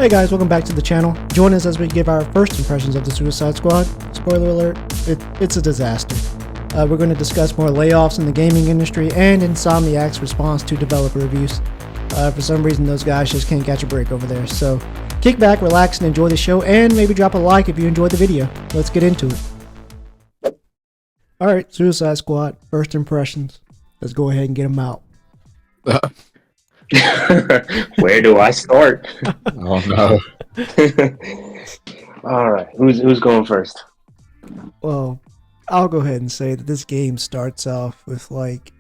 Hey guys, welcome back to the channel. Join us as we give our first impressions of the Suicide Squad. Spoiler alert, it's a disaster. We're going to discuss more layoffs in the gaming industry and Insomniac's response to developer reviews. For some reason, those guys just can't catch a break over there. So kick back, relax, and enjoy the show, and maybe drop a like if you enjoyed the video. Let's get into it. Alright, Suicide Squad, first impressions. Let's go ahead and get them out. Where do I start? Oh no. All right, who's going first? Well, I'll go ahead and say that this game starts off with like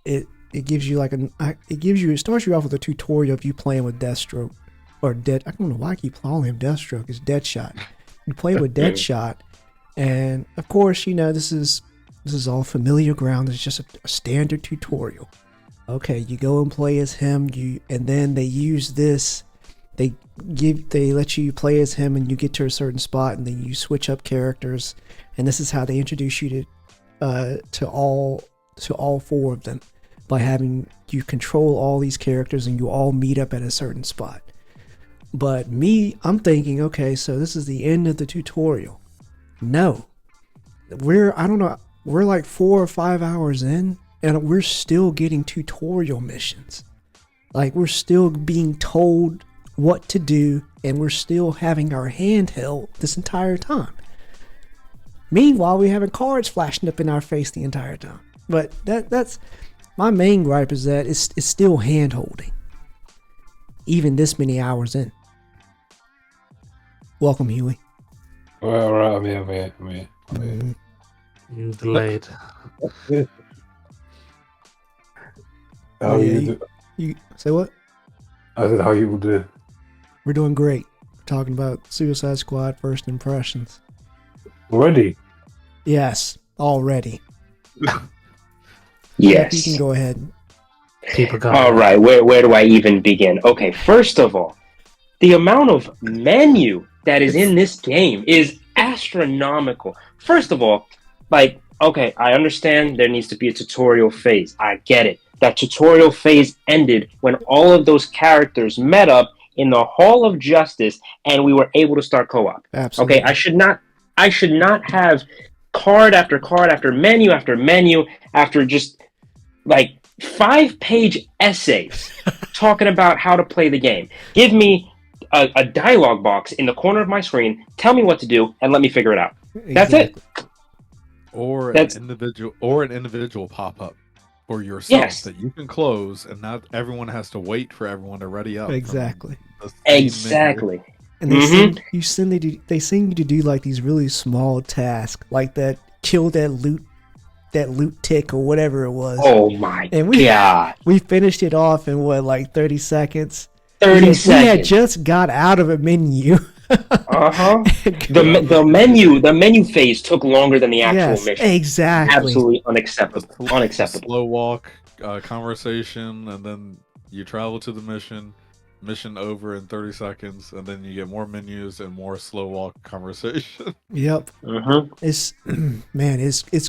it gives you like it starts you off with a tutorial of you playing with Deathstroke or Dead. I don't know why I keep calling him Deathstroke. It's Deadshot. You play with Deadshot, and of course, you know this is all familiar ground. It's just a standard tutorial. Okay, you go and play as him. And then they use this. They let you play as him, and you get to a certain spot, and then you switch up characters. And this is how they introduce you to all four of them by having you control all these characters, and you all meet up at a certain spot. But I'm thinking, okay, so this is the end of the tutorial. No, we're like 4 or 5 hours in. And we're still getting tutorial missions. Like, we're still being told what to do, and we're still having our hand held this entire time. Meanwhile, we're having cards flashing up in our face the entire time. But that's my main gripe, is that it's still hand holding, even this many hours in. Welcome, Huey. All right, I'm here. You delayed. How you say what? I said, how you do? We're doing great. We're talking about Suicide Squad first impressions. Already? Yes, already. Yes. You can go ahead. All right, where do I even begin? Okay, first of all, the amount of menu that is in this game is astronomical. First of all, like, okay, I understand there needs to be a tutorial phase. I get it. That tutorial phase ended when all of those characters met up in the Hall of Justice and we were able to start co-op. Absolutely. Okay, I should not have card after card after menu after just like 5-page essays talking about how to play the game. Give me a dialogue box in the corner of my screen, tell me what to do, and let me figure it out. That's it. Or an individual pop-up for yourself that you can close, and not everyone has to wait for everyone to ready up. Exactly. Exactly. And they send you to do like these really small tasks, like that kill that loot tick or whatever it was. Oh my god. We finished it off in what, like 30 seconds? 30 seconds. We had just got out of a menu. The menu phase took longer than the actual mission. Exactly. Absolutely unacceptable. Slow walk conversation, and then you travel to the mission over in 30 seconds, and then you get more menus and more slow walk conversation. Yep. It's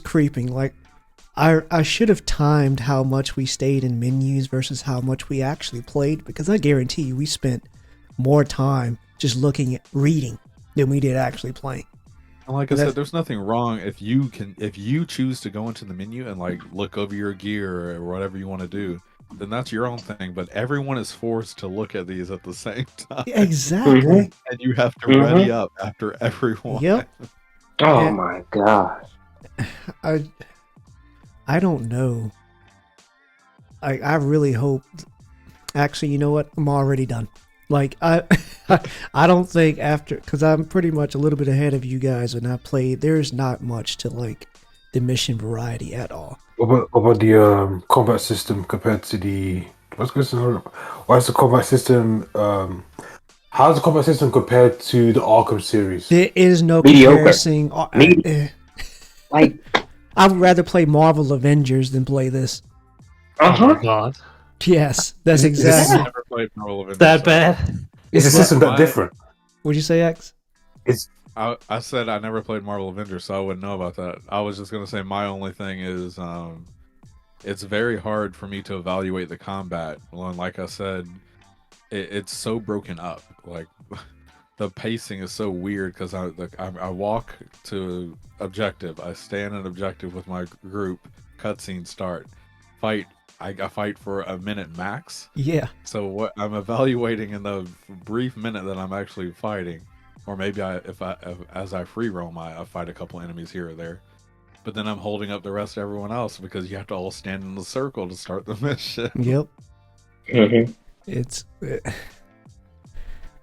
creeping. Like, I should have timed how much we stayed in menus versus how much we actually played, because I guarantee you we spent more time just reading than we did actually playing. And like I said, there's nothing wrong if you choose to go into the menu and like look over your gear or whatever you want to do, then that's your own thing. But everyone is forced to look at these at the same time. Exactly. And you have to ready up after everyone. Yep. Oh my god. I don't know. I really hope. Actually, you know what? I'm already done. Like, I don't think because I'm pretty much a little bit ahead of you guys, and I played. There's not much to like the mission variety at all. What about the combat system compared to the? What's the combat system? How's the combat system compared to the Arkham series? There is no mediocre. comparison. Like, I would rather play Marvel Avengers than play this. Oh my god. Yes, that's exactly. I never played Marvel Avengers. That bad? Is the system that different? What'd you say, X? I said I never played Marvel Avengers, so I wouldn't know about that. I was just gonna say my only thing is it's very hard for me to evaluate the combat. Well, and like I said, it's so broken up. Like the pacing is so weird because I walk to objective, I stand at objective with my group, cutscene start, fight. I fight for a minute max. Yeah. So what I'm evaluating in the brief minute that I'm actually fighting, or maybe as I free roam, I fight a couple enemies here or there. But then I'm holding up the rest of everyone else because you have to all stand in the circle to start the mission. Yep. Mm-hmm. It's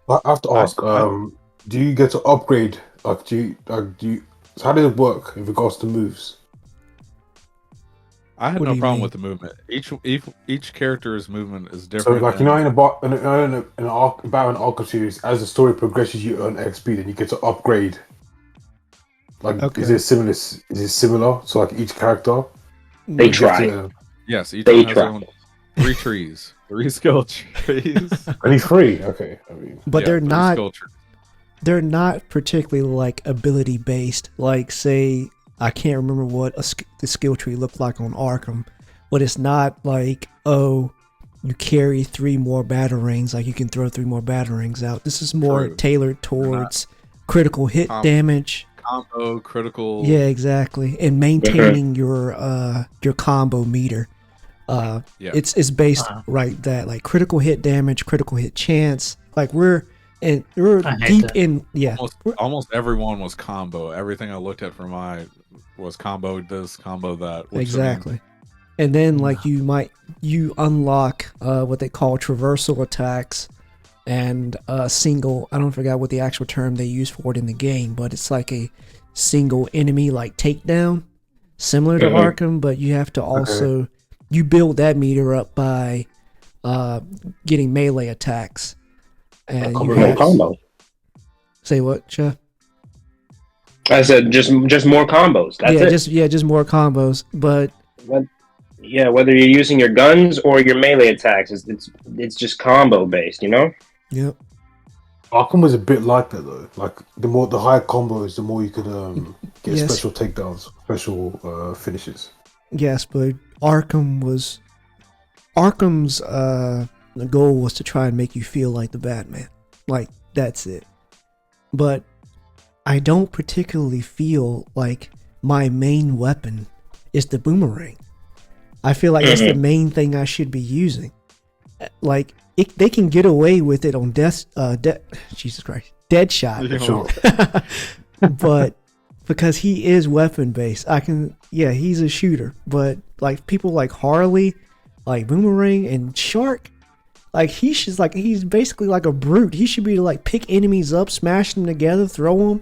I have to ask, do you get to upgrade? Like, do you? So how does it work in regards to moves? I had What do no you problem mean? with the movement. Each character's movement is So, different. like, in an arc about an Arkham series, as the story progresses, you earn XP, and you get to upgrade. Like, Okay. is it similar? Is it similar? So, like, each character, They you get try. to- Yes, each They one has their try. own 3 trees, 3 skill trees. only 3. Okay, I mean, but Yeah, they're 3 not skill trees. they're not particularly like ability based. Like, say, I can't remember what the skill tree looked like on Arkham, but it's not like, oh, you carry 3 more batarangs, like you can throw 3 more batarangs out. This is more True. tailored towards critical hit Com- damage. Combo, critical. Yeah, exactly, and maintaining your combo meter. Yeah. It's based right that like critical hit damage, critical hit chance. Like we're I hate deep that. in Almost everyone was combo. Everything I looked at for my was combo this, combo that. which, I mean, exactly. And then like you unlock what they call traversal attacks and single. I don't forget what the actual term they use for it in the game, but it's like a single enemy like takedown, similar to Arkham, but you have to also you build that meter up by getting melee attacks. And you More have, combos. say what, Chef? I said just more combos. That's it. Just more combos. But Whether you're using your guns or your melee attacks, it's just combo based, you know? yep. Arkham was a bit like that though. Like the higher combos, the more you could get Yes. special takedowns, special finishes. Yes, but Arkham's the goal was to try and make you feel like the Batman. Like that's it. But I don't particularly feel like my main weapon is the boomerang. I feel like that's the main thing I should be using. Like they can get away with it on Jesus Christ, Deadshot. Sure. But because he is weapon based, he's a shooter. But like people like Harley, like Boomerang and Shark, like he's basically like a brute. He should be to like pick enemies up, smash them together, throw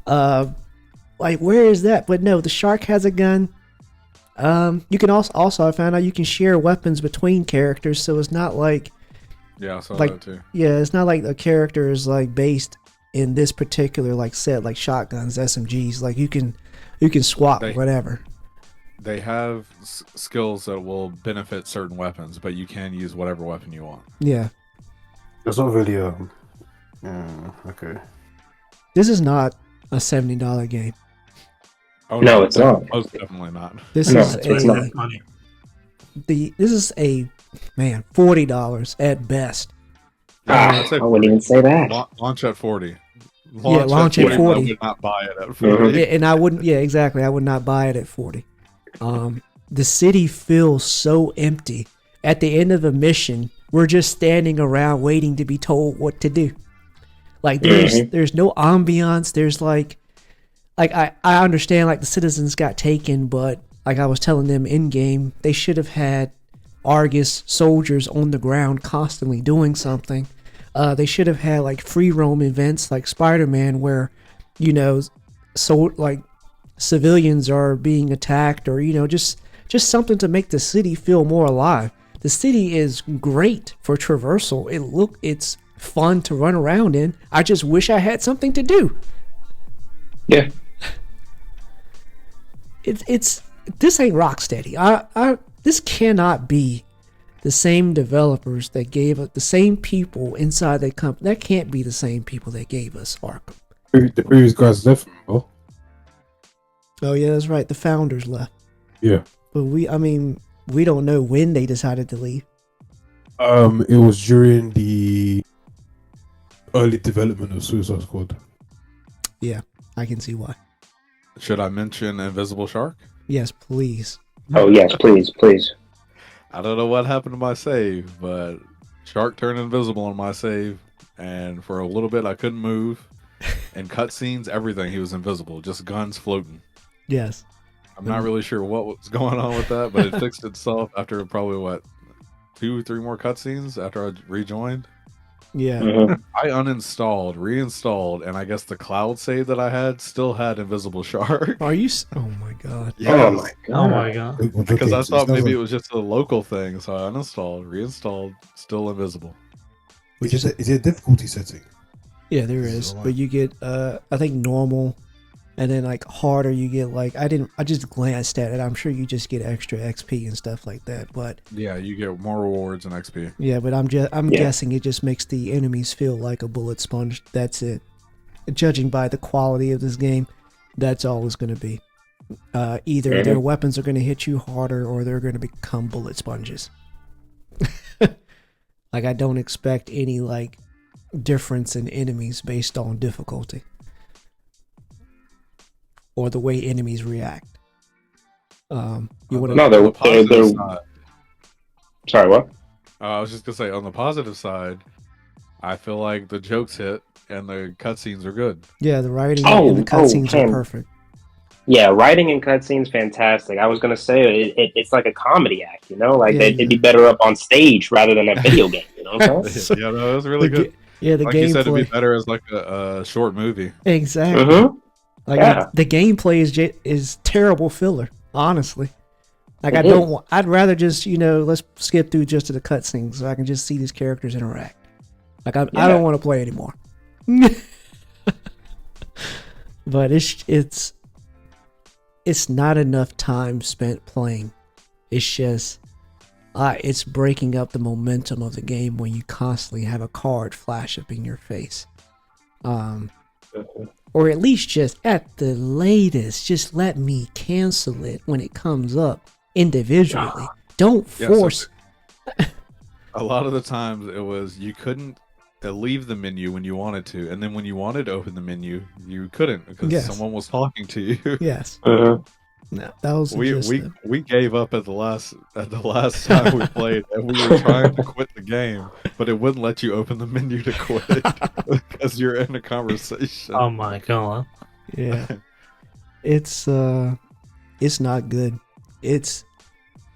them. Like where is that? But no, the Shark has a gun. You can also I found out you can share weapons between characters, so it's not like Yeah, I saw like that too. yeah, it's not like the character is like based in this particular like set, like shotguns, SMGs. Like you can swap whatever. They have skills that will benefit certain weapons, but you can use whatever weapon you want. Yeah, It's not really okay. this is not a $70 game. Oh No, it's not. Most definitely not. This No, is it's a not. Money. this is a $40 at best. I'd say I wouldn't even say that. Launch at 40. Launch at 40. I would not buy it at 40. Yeah, and I wouldn't. Yeah, exactly. I would not buy it at 40. The city feels so empty. At the end of the mission, we're just standing around waiting to be told what to do. Like there's no ambiance. There's like I understand like the citizens got taken, but like I was telling them in game, they should have had Argus soldiers on the ground constantly doing something. They should have had like free roam events like Spider-Man where, so like civilians are being attacked or, just something to make the city feel more alive. The city is great for traversal. It's fun to run around in. I just wish I had something to do. Yeah. It's this ain't Rocksteady. This cannot be the same developers that gave us the same people inside that company. That can't be the same people that gave us Arkham. The previous guys left. Oh, Oh yeah, that's right. The founders left, yeah. but we don't know when they decided to leave. It was during the early development of Suicide Squad. Yeah, I can see why. Should I mention Invisible Shark? Yes, please. Oh yes, please, please. I don't know what happened to my save, but Shark turned invisible on my save, and for a little bit I couldn't move. And cutscenes, everything, he was invisible, just guns floating. Yes. I'm not really sure what was going on with that, but it fixed itself after probably, what, 2 or 3 more cutscenes after I rejoined? Yeah. Mhm. I uninstalled, reinstalled, and I guess the cloud save that I had still had Invisible Shark. Are you? Oh my god. Oh my god. Oh my god. Because I thought maybe it was just a local thing, so I uninstalled, reinstalled, still invisible. Which is it a difficulty setting? Yeah, there is. But you get I think normal, and then like harder you get like I just glanced at it. I'm sure you just get extra XP and stuff like that. But Yeah, you get more rewards and XP. yeah, but I'm guessing it just makes the enemies feel like a bullet sponge. That's it. Judging by the quality of this game, that's all it's going to be. Either their weapons are going to hit you harder or they're going to become bullet sponges. Like I don't expect any like difference in enemies based on difficulty or the way enemies react. You want to No, they're sorry, what? I was just gonna say, on the positive side, I feel like the jokes hit and the cutscenes are good. Yeah, the writing and the cutscenes are perfect. Yeah, writing and cutscenes fantastic. I was gonna say it's like a comedy act, you know, like it'd be better up on stage rather than a video game, you know. Yeah, no, it was really good. Yeah, the like gameplay. You said, it'd be better as like a short movie. Exactly. Mm-hmm. Like the gameplay is terrible filler, honestly. Like I'd rather just let's skip through just to the cutscenes so I can just see these characters interact. Like I don't want to play anymore. But it's not enough time spent playing. It's just it's breaking up the momentum of the game when you constantly have a card flash up in your face. Or at least just at the latest, just let me cancel it when it comes up individually. Don't force. A lot of the times it was you couldn't leave the menu when you wanted to, and then when you wanted to open the menu, you couldn't because someone was talking to you. Yes. No, that was we gave up at the last time we played, and we were trying to quit the game, but it wouldn't let you open the menu to quit because you're in a conversation. Oh my god! Yeah, it's not good.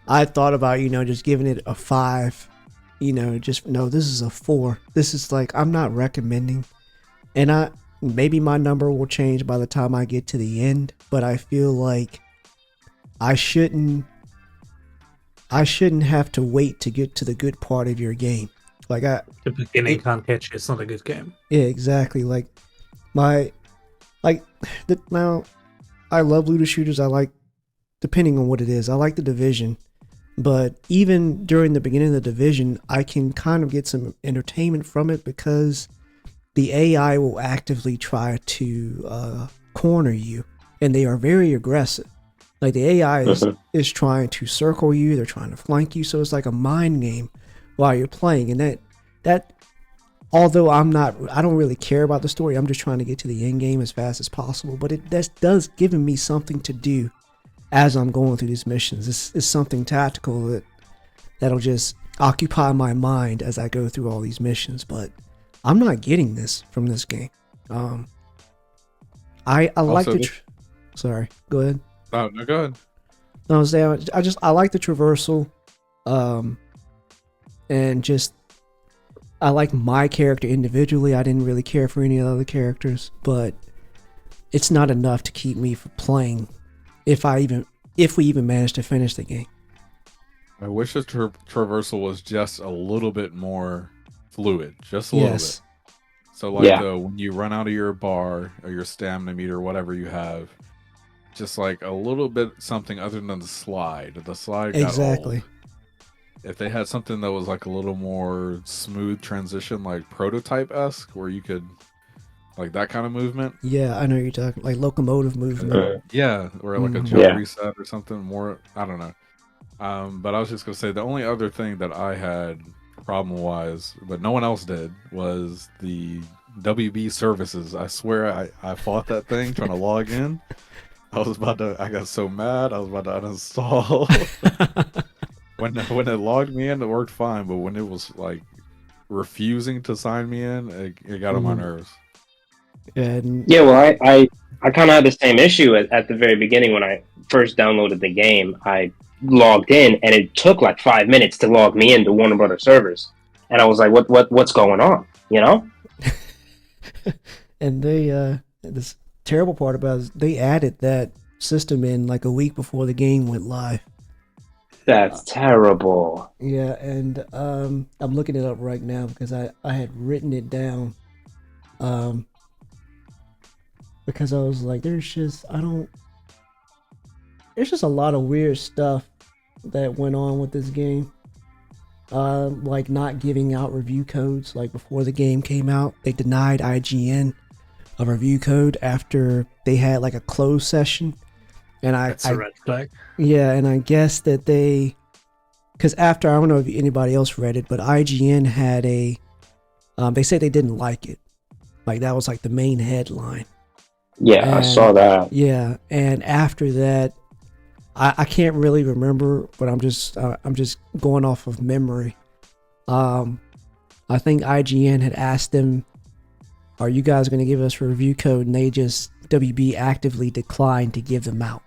I thought about just giving it a 5. This is a 4. This is like I'm not recommending, and maybe my number will change by the time I get to the end, but I feel like I shouldn't have to wait to get to the good part of your game. Like the beginning can't catch you. It's not a good game. Yeah, exactly. Like now I love looter shooters. I like, depending on what it is, I like The Division. But even during the beginning of The Division, I can kind of get some entertainment from it because the AI will actively try to corner you, and they are very aggressive. Like the AI is trying to circle you, they're trying to flank you, so it's like a mind game while you're playing. And that although I don't really care about the story, I'm just trying to get to the end game as fast as possible. But that does give me something to do as I'm going through these missions. It's something tactical that'll just occupy my mind as I go through all these missions. But I'm not getting this from this game. I like the. Sorry, go ahead. Oh no, go ahead. No, I was saying I like the traversal, and just I like my character individually. I didn't really care for any of the other characters, but it's not enough to keep me from playing. If we even manage to finish the game. I wish the traversal was just a little bit more fluid, just a little bit. So when you run out of your bar or your stamina meter or whatever you have, just like a little bit something other than the slide. The slide got old. If they had something that was like a little more smooth transition, like Prototype-esque, where you could like that kind of movement. Yeah, I know you're talking like locomotive movement. Yeah, or like a jump reset or something more. I don't know. But I was just gonna say the only other thing that I had problem wise, but no one else did, was the WB services. I swear I fought that thing trying to log in. I got so mad, I was about to uninstall. When it logged me in, it worked fine, but when it was like refusing to sign me in, it got on my nerves. And Yeah, well, I kind of had the same issue at the very beginning when I first downloaded the game. I logged in, and it took like 5 minutes to log me into Warner Brothers servers, and I was like, what's going on? You know? and they this terrible part about it is they added that system in like a week before the game went live. That's terrible. Yeah, and I'm looking it up right now because I had written it down. Because I was like, there's just a lot of weird stuff that went on with this game. Like not giving out review codes. Like before the game came out, they denied IGN a review code after they had like a closed session. And That's a red flag. Yeah, and I guess that because after, I don't know if anybody else read it, but IGN had they said they didn't like it. Like that was like the main headline. Yeah, I saw that. Yeah, and after that, I can't really remember, but I'm just going off of memory. I think IGN had asked them, "Are you guys going to give us a review code?" And WB actively declined to give them out.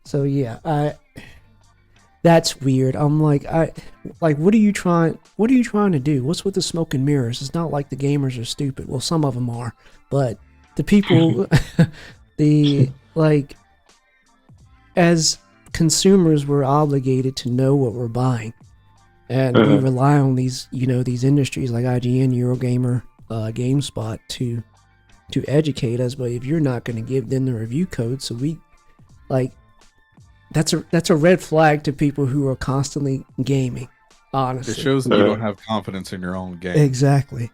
So yeah, that's weird. I'm like, what are you trying to do? What's with the smoke and mirrors? It's not like the gamers are stupid. Well, some of them are, but the people, as consumers, we're obligated to know what we're buying, and we rely on these industries like IGN, Eurogamer, GameSpot to educate us. But if you're not going to give them the review code, so that's a red flag to people who are constantly gaming. Honestly, It shows that you don't have confidence in your own game. exactly.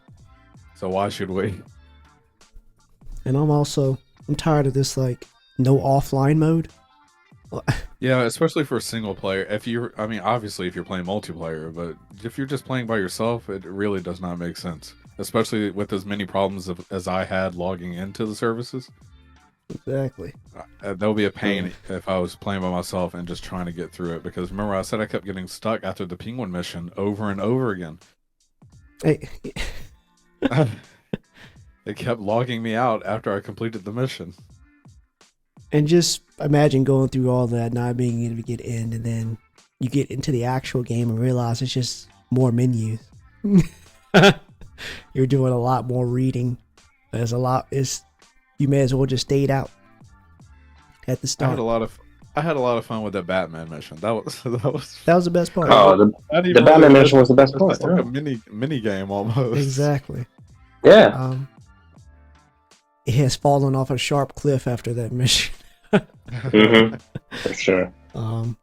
So why should we? And I'm tired of this no offline mode. Yeah, especially for single player. Obviously if you're playing multiplayer, but if you're just playing by yourself, it really does not make sense. Especially with as many problems as I had logging into the services. Exactly. That would be a pain if I was playing by myself and just trying to get through it. Because remember, I said I kept getting stuck after the penguin mission over and over again. Hey, It kept logging me out after I completed the mission. and just imagine going through all that, not being able to get in, and then you get into the actual game and realize it's just more menus. You're doing a lot more reading. You may as well just stayed out at the start. I had a lot of fun with the Batman mission. That was the best part. Oh, the Batman mission was the best part. It's like a mini game almost. Exactly. Yeah. It has fallen off a sharp cliff after that mission. For sure. Well,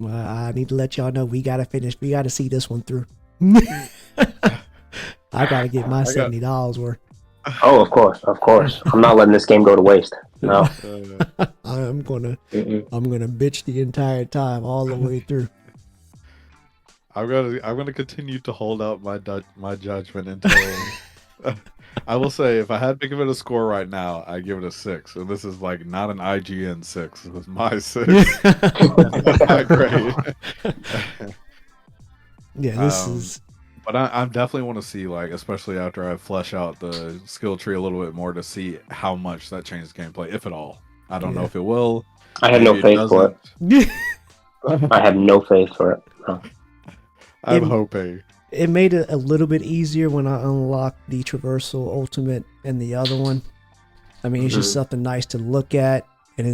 I need to let y'all know we gotta finish. We gotta see this one through. I gotta get my $70 worth. Oh, of course. I'm not letting this game go to waste. No. I'm gonna bitch the entire time, all the way through. I'm gonna continue to hold out my judgment until. I will say, if I had to give it a score right now, I give it a 6. And this is not an IGN 6. It was my 6. My grade. Yeah, this is. But I definitely want to see, especially after I flesh out the skill tree a little bit more, to see how much that changes gameplay, if at all. I don't know if it will. I have no faith for it. I have no faith for it. No. I'm hoping. It made it a little bit easier when I unlocked the Traversal Ultimate and the other one. I mean, it's just something nice to look at, and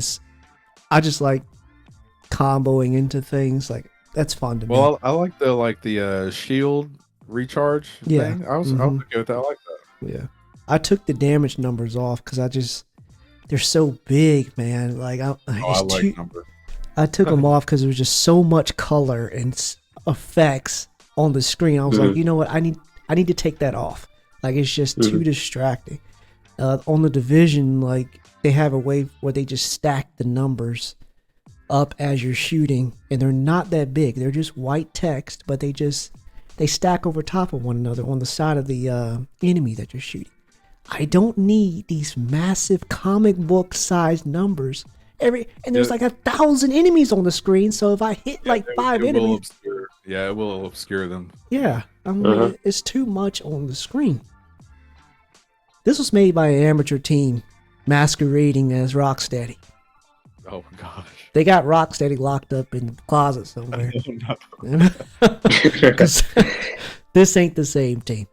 I just like comboing into things. That's fun to me. Well, I like the shield recharge thing. I was okay with that. I like that. Yeah, I took the damage numbers off because they're so big, man. I like numbers. I took them off because there was just so much color and effects on the screen. I was like, you know what? I need to take that off. It's just too distracting. On the Division, they have a way where they just stack the numbers up as you're shooting, and they're not that big. They're just white text, but they stack over top of one another on the side of the enemy that you're shooting. I don't need these massive comic book sized numbers. There's like 1,000 enemies on the screen, so if I hit like 5 enemies, it will obscure them. Yeah, it's too much on the screen. This was made by an amateur team masquerading as Rocksteady. Oh my gosh. They got Rocksteady locked up in the closet somewhere. This ain't the same team.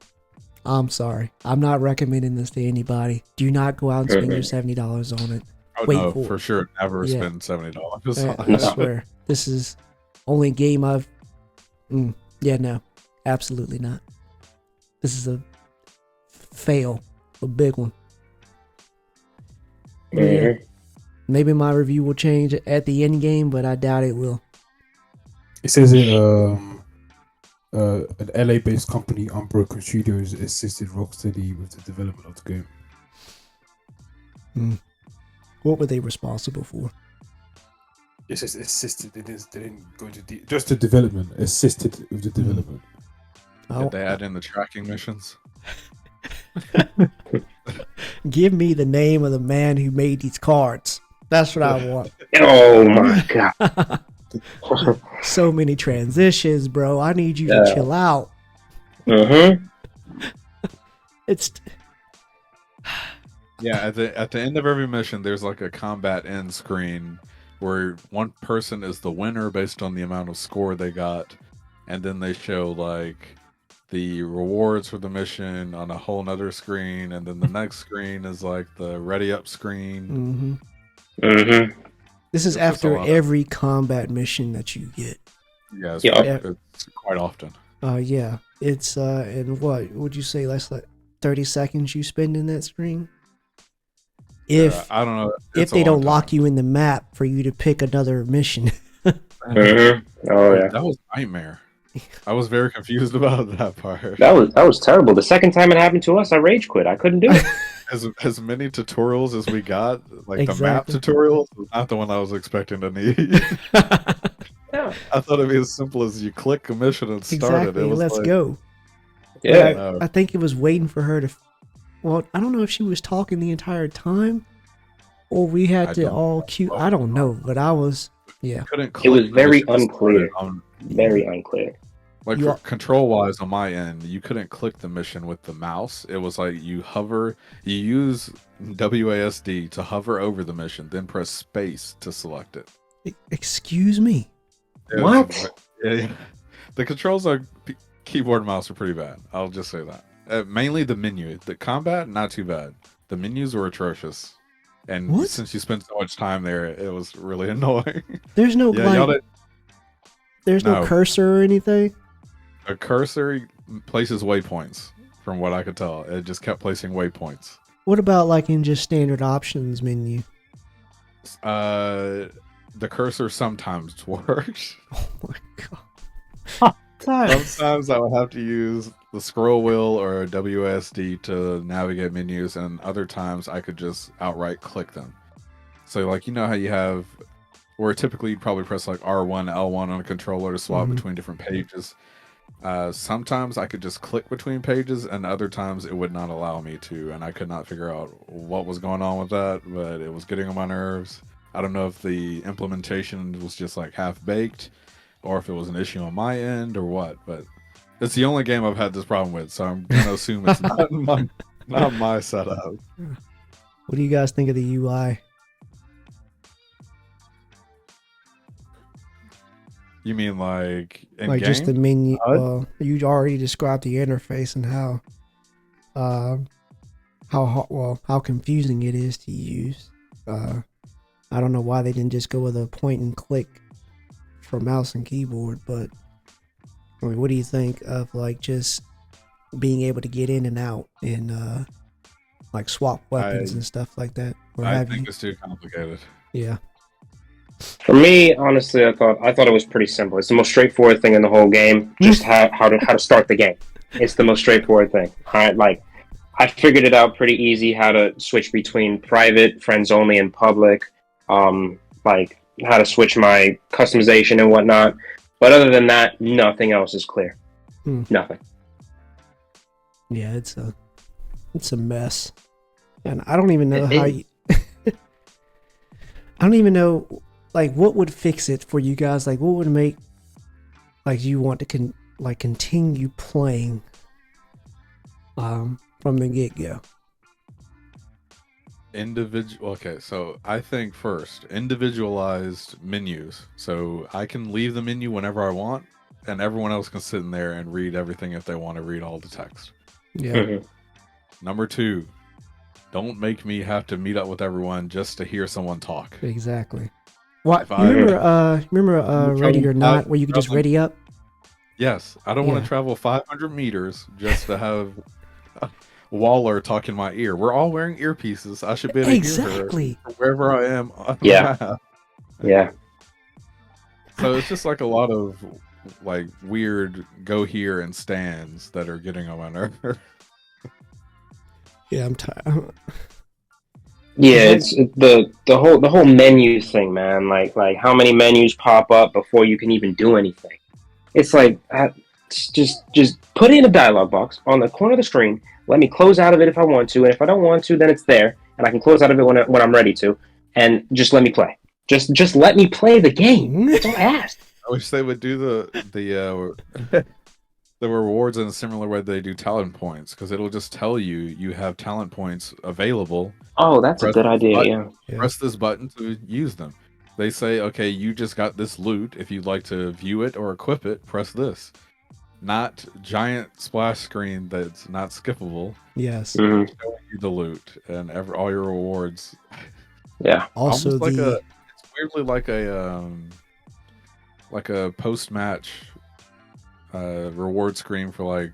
I'm sorry. I'm not recommending this to anybody. Do not go out and spend your $70 on it. Oh, Wait no, for sure. Never spend $70. I swear. This is only game I've... no. Absolutely not. This is a fail. A big one. Yeah. Maybe my review will change at the end game, but I doubt it will. It says an LA-based company, Unbroken Studios, assisted Rocksteady with the development of the game. What were they responsible for? It says assisted. They didn't go into just the development. Assisted with the development. Did they add in the tracking missions? Give me the name of the man who made these cards. That's what I want. Oh my god. So many transitions, bro. I need you to chill out. It's at the end of every mission, there's like a combat end screen where one person is the winner based on the amount of score they got, and then they show like the rewards for the mission on a whole nother screen, and then the next screen is like the ready up screen. This is after every combat mission that you get. Yeah, it's quite often. Yeah, it's in what would you say? That's like 30 seconds you spend in that screen. If I don't know, if they don't lock you in the map for you to pick another mission. Oh yeah, that was a nightmare. I was very confused about that part. That was terrible. The second time it happened to us, I rage quit. I couldn't do it. As many tutorials as we got, like the map tutorials, was not the one I was expecting to need. I thought it'd be as simple as you click a mission and start it. It was let's go. Yeah, I think it was waiting for her to. Well, I don't know if she was talking the entire time, or we had to all cue. I don't know, but I was. Yeah, it was very unclear. Very unclear. Like for control-wise on my end, you couldn't click the mission with the mouse. It was like you use WASD to hover over the mission, then press space to select it. Excuse me? What? Yeah. The controls on keyboard and mouse are pretty bad. I'll just say that. Mainly the menu. The combat, not too bad. The menus were atrocious. And since you spent so much time there, it was really annoying. There's no there's no cursor or anything? A cursor places waypoints, from what I could tell. It just kept placing waypoints. What about like in just standard options menu? The cursor sometimes works. Oh my god. Sometimes I would have to use the scroll wheel or WSD to navigate menus, and other times I could just outright click them. So like, you know how you have, where typically you'd probably press like R1, L1 on a controller to swap between different pages. Sometimes I could just click between pages, and other times it would not allow me to, and I could not figure out what was going on with that, but it was getting on my nerves. I don't know if the implementation was just like half-baked, or if it was an issue on my end, or what, but it's the only game I've had this problem with, so I'm going to assume it's not my setup. What do you guys think of the UI? You mean like in like game? Just the menu? You already described the interface and how confusing it is to use. I don't know why they didn't just go with a point and click for mouse and keyboard, but I mean, what do you think of like just being able to get in and out and like swap weapons and stuff like that? Or I think it's too complicated. Yeah. For me, honestly, I thought it was pretty simple. It's the most straightforward thing in the whole game. Just how to start the game. It's the most straightforward thing. I figured it out pretty easy how to switch between private, friends only, and public. Like how to switch my customization and whatnot. But other than that, nothing else is clear. Nothing. Yeah, it's a mess, and I don't even know how you. I don't even know, like, what would fix it for you guys. Like, what would make, like, you want to continue playing, from the get go. Okay, so I think first individualized menus, so I can leave the menu whenever I want, and everyone else can sit in there and read everything if they want to read all the text. Yeah. Number 2, don't make me have to meet up with everyone just to hear someone talk. Exactly. What? Remember Ready or Not, where you could just ready up? Yes, I don't want to travel 500 meters just to have Waller talk in my ear. We're all wearing earpieces. I should be able to hear her wherever I am on the map. Yeah. So it's just like a lot of like weird go here and stands that are getting on my nerve. Yeah, I'm tired. Yeah, it's the whole menu thing, man. Like how many menus pop up before you can even do anything? It's like just put it in a dialog box on the corner of the screen. Let me close out of it if I want to, and if I don't want to, then it's there, and I can close out of it when I'm ready to, and just let me play. Just let me play the game. That's all I asked. I wish they would do the rewards in a similar way they do talent points, because it'll just tell you have talent points available. Oh, that's a good idea. Yeah. Press this button to use them. They say, okay, you just got this loot. If you'd like to view it or equip it, press this. Not giant splash screen that's not skippable. Yes. Showing you the loot and all your rewards. Yeah. Also, it's weirdly like a post-match reward screen for like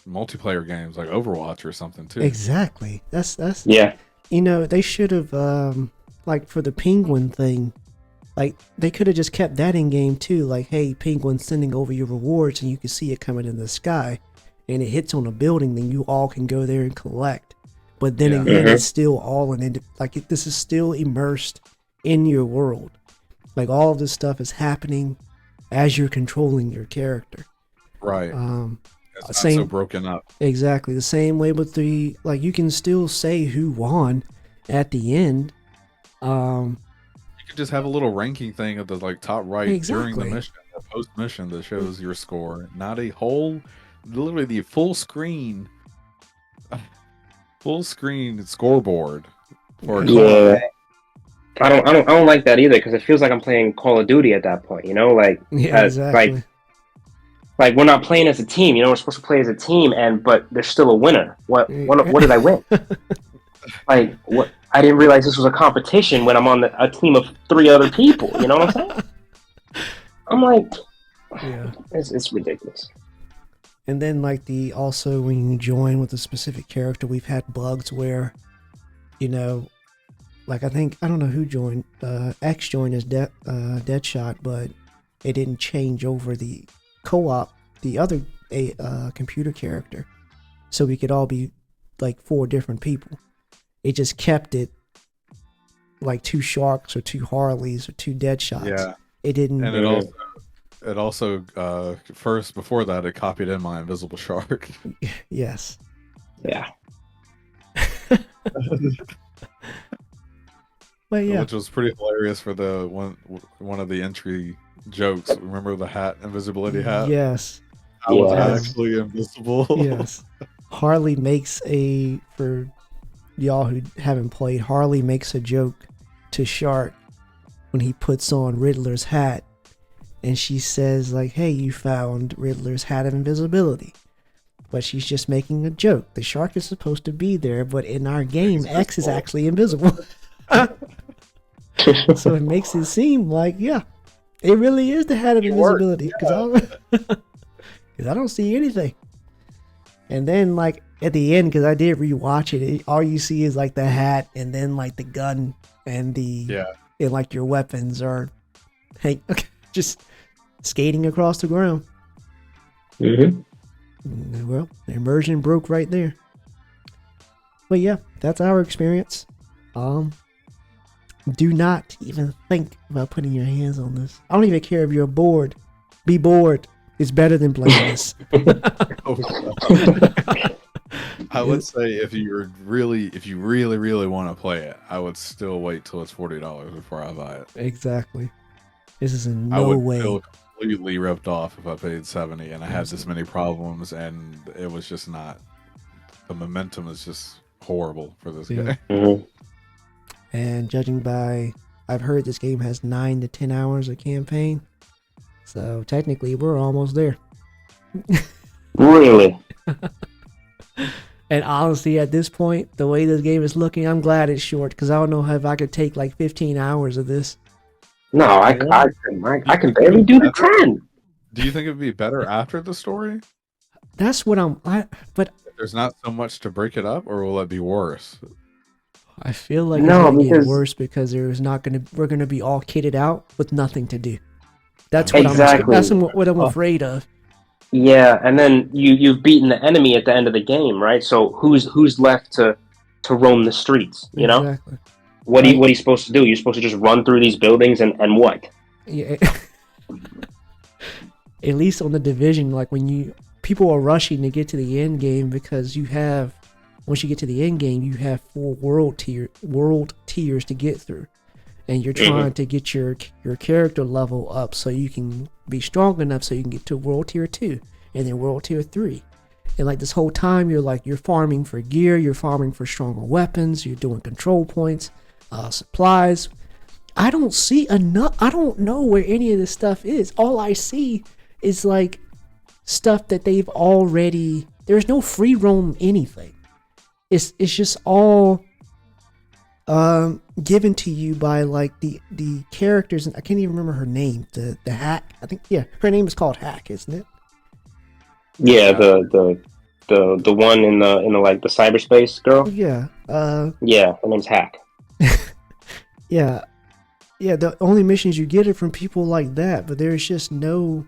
multiplayer games like Overwatch or something too. Exactly. That's yeah. You know, they should have like for the penguin thing, like they could have just kept that in game too. Like, hey, penguin sending over your rewards, and you can see it coming in the sky, and it hits on a building, then you all can go there and collect. But then again, it's still all this is still immersed in your world. Like all of this stuff is happening as you're controlling your character. Right. It's not so broken up. Exactly. The same way with you can still say who won at the end. You could just have a little ranking thing at the like top right during the mission or post mission that shows your score. Not a whole, literally the full screen scoreboard. Yeah. I don't like that either, because it feels like I'm playing Call of Duty at that point. You know, exactly. Like we're not playing as a team. You know, we're supposed to play as a team, but there's still a winner. What did I win? Like what? I didn't realize this was a competition when I'm on a team of 3 other people. You know what I'm saying? I'm like, it's ridiculous. And then also when you join with a specific character, we've had bugs where, you know, like I don't know who joined. X joined as Deadshot, but it didn't change over the co-op, the other computer character, so we could all be like 4 different people. It just kept it like 2 Sharks or 2 Harleys or 2 Deadshots. Yeah, it didn't. And it also first before that it copied in my invisible shark. Yes. Yeah. Well, yeah. Which was pretty hilarious for the one of the entry jokes. Remember the hat, invisibility hat? Yes. I was actually invisible. Yes. Harley makes for y'all who haven't played, Harley makes a joke to Shark when he puts on Riddler's hat, and she says like, hey, you found Riddler's hat of invisibility. But she's just making a joke. The Shark is supposed to be there, but in our game, X is actually invisible. So it makes it seem like, it really is the hat of invisibility, because I don't see anything. And then like at the end, because I did rewatch it, all you see is like the hat, and then like the gun and and like your weapons are just skating across the ground. Well, the immersion broke right there. But yeah, that's our experience. Do not even think about putting your hands on this. I don't even care if you're bored. Be bored. It's better than playing this. I would say if you really want to play it, I would still wait till it's $40 before I buy it. Exactly. This is in I no would way. feel completely ripped off if I paid 70 and I had this many problems and it was just not. The momentum is just horrible for this Yeah. game. Mhm. And judging by, I've heard this game has 9 to 10 hours of campaign. So technically, we're almost there. Really? And honestly, at this point, the way this game is looking, I'm glad it's short because I don't know if I could take like 15 hours of this. No, I can barely do the 10. Do you think it would be better after the story? That's what but There's not so much to break it up, or will it be worse? I feel like No, it's gonna get because- worse because we're gonna be all kitted out with nothing to do. That's Exactly. that's what I'm afraid of. Yeah, and then you've beaten the enemy at the end of the game, right? So who's left to roam the streets? You know, Exactly. what are you supposed to do? You're supposed to just run through these buildings and what? Yeah. At least on the Division, like when people are rushing to get to the end game because once you get to the end game, you have 4 world tiers to get through, and you're trying to get your character level up so you can be strong enough so you can get to world tier 2 and then world tier 3. And like this whole time, you're farming for gear, you're farming for stronger weapons, you're doing control points, supplies. I don't see enough. I don't know where any of this stuff is. All I see is like stuff that they've already. There's no free roam anything. It's just all given to you by like the characters, and I can't even remember her name. The Hack. I think her name is called Hack, isn't it? Yeah, the one in the like the cyberspace girl. Yeah. Yeah, her name's Hack. Yeah. Yeah, the only missions you get are from people like that, but there's just no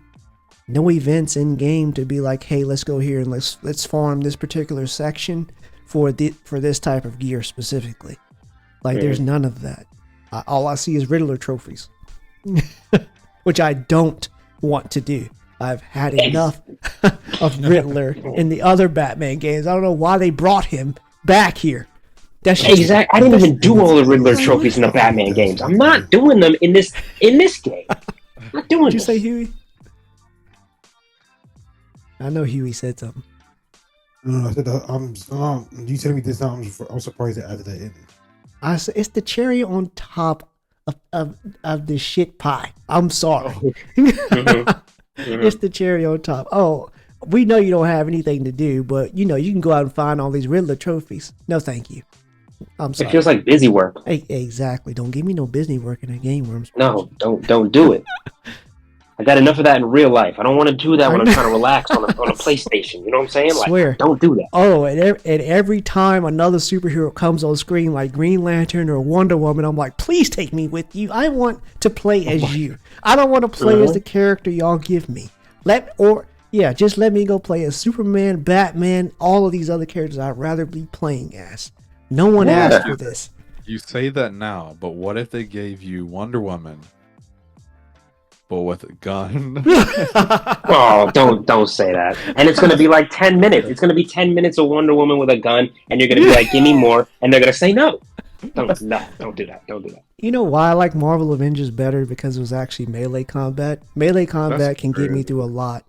events in game to be like, hey, let's go here and let's farm this particular section for this type of gear specifically. Like, there's none of that. All I see is Riddler trophies, which I don't want to do. I've had enough of Riddler in the other Batman games. I don't know why they brought him back here. That's Exactly. I didn't even do all the Riddler trophies in the Batman games. I'm not doing them in this game. I'm not doing Did you this. say Huey? I know Huey said something. No, I said that you telling me this now? I'm surprised they added that in. I said it's the cherry on top of the shit pie. I'm sorry. It's the cherry on top. Oh, we know you don't have anything to do, but you can go out and find all these Riddler trophies. No, thank you. I'm sorry. It feels like busy work. Exactly. Don't give me no busy work in a game where I'm No, don't do it. I got enough of that in real life. I don't want to do that when I'm trying to relax on a PlayStation. You know what I'm saying? Like, Swear. don't do that. Oh, and every time another superhero comes on screen, like Green Lantern or Wonder Woman, I'm like, please take me with you. I want to play as you. I don't want to play as the character y'all give me. Just let me go play as Superman, Batman, all of these other characters I'd rather be playing as. No one asked for this. You say that now, but what if they gave you Wonder Woman, but with a gun? Oh, don't say that. And it's going to be like 10 minutes. It's going to be 10 minutes of Wonder Woman with a gun, and you're going to be like, give me more, and they're going to say no. Don't do that. Don't do that. You know why I like Marvel Avengers better? Because it was actually melee combat. Melee combat That's can get true. me through a lot.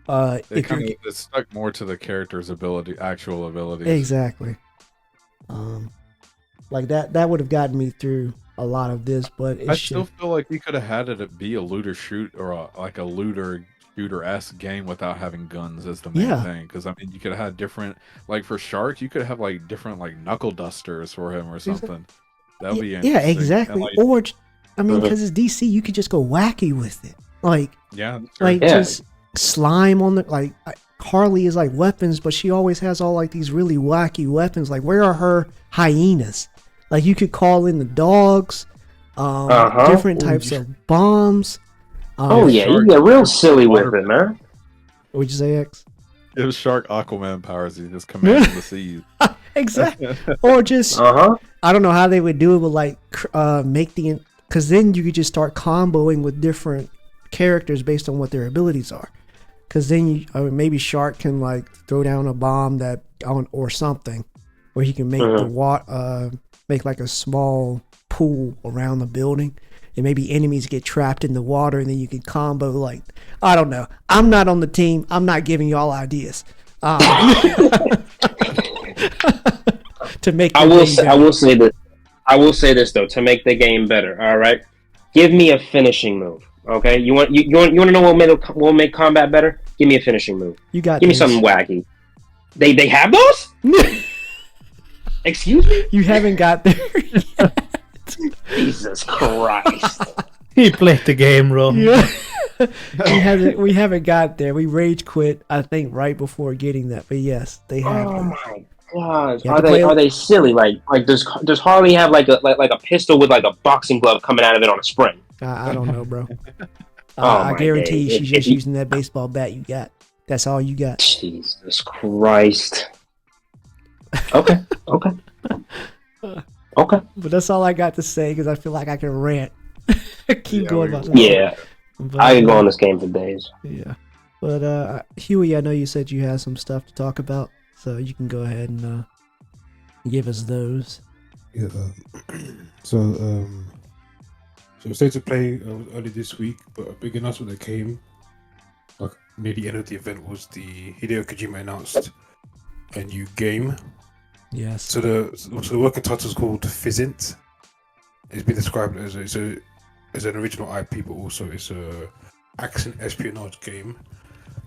It's stuck more to the character's actual abilities. Exactly. Like that would have gotten me through a lot of this, but I still feel like we could have had it be a looter shoot or a looter shooter-esque game without having guns as the main thing. Because I mean, you could have had different, like for Shark, you could have like different like knuckle dusters for him or something. That would be interesting. Yeah, exactly. And, like, Or I mean, because it's DC, you could just go wacky with it. Like, yeah, that's true. just slime on the Harley is like weapons, but she always has all like these really wacky weapons. Like, where are her hyenas? Like, you could call in the dogs, different types of bombs. You get real silly with it, man. What'd you say, X? It was Shark Aquaman powers. He just commanded the seas. Exactly. Or just Uh-huh. I don't know how they would do it, but like make the because then you could just start comboing with different characters based on what their abilities are. Because then you maybe Shark can like throw down a bomb that on or something, or he can make make like a small pool around the building, and maybe enemies get trapped in the water, and then you can combo like I don't know. I'm not on the team. I'm not giving y'all ideas. To make I will say this though, to make the game better. All right, give me a finishing move. Okay, you want to know what will make combat better? Give me a finishing move. You got. Give me something wacky. They have those? Excuse me? You haven't got there yet. Jesus Christ! He played the game wrong. Yeah. we haven't got there. We rage quit, I think, right before getting that. But yes, they have. Oh my God! Are they silly? Like does Harley have like a pistol with like a boxing glove coming out of it on a spring? I don't know, bro. Oh I guarantee you, days. she's just using that baseball bat you got. That's all you got. Jesus Christ! Okay. Okay. But that's all I got to say because I feel like I can rant. Keep going about this. Yeah, But, I can go on this game for days. Yeah. But Huey, I know you said you had some stuff to talk about, so you can go ahead and give us those. Yeah. So state to play early this week, but a big announcement that came like near the end of the event was the Hideo Kojima announced a new game. Yes. So the working title is called Fizzint. It's been described as an original IP, but also it's a action espionage game.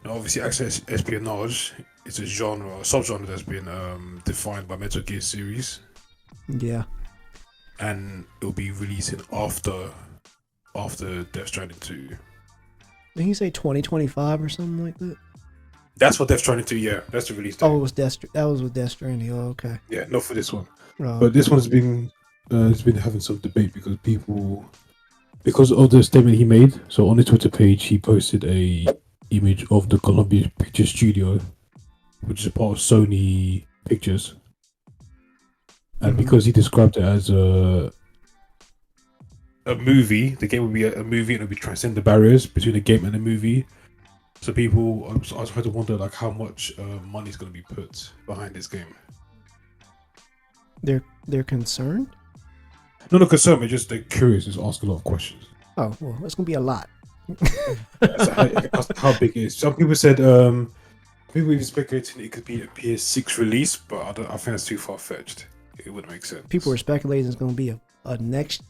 Now, obviously, action espionage is a subgenre that's been defined by Metal Gear series. Yeah. And it'll be releasing after Death Stranding 2. Did he say 2025 or something like that? That's what Death Stranding 2. Yeah, that's the release date. Oh, it was that was with Death Stranding. Oh, okay. Yeah, not for this one. Oh. But this one's been it's been having some debate because of the statement he made. So on his Twitter page, he posted a image of the Columbia Pictures Studio, which is a part of Sony Pictures. And because he described it as a movie, the game would be a movie, and it would transcend the barriers between the game and the movie. So people, I was trying to wonder like how much money is going to be put behind this game. They're concerned? No concern, but just they're curious. Just ask a lot of questions. Oh well, that's gonna be a lot. So how big it is? Some people said people even speculating it could be a PS6 release, but I think that's too far fetched. It wouldn't make sense. People were speculating it's gonna be a next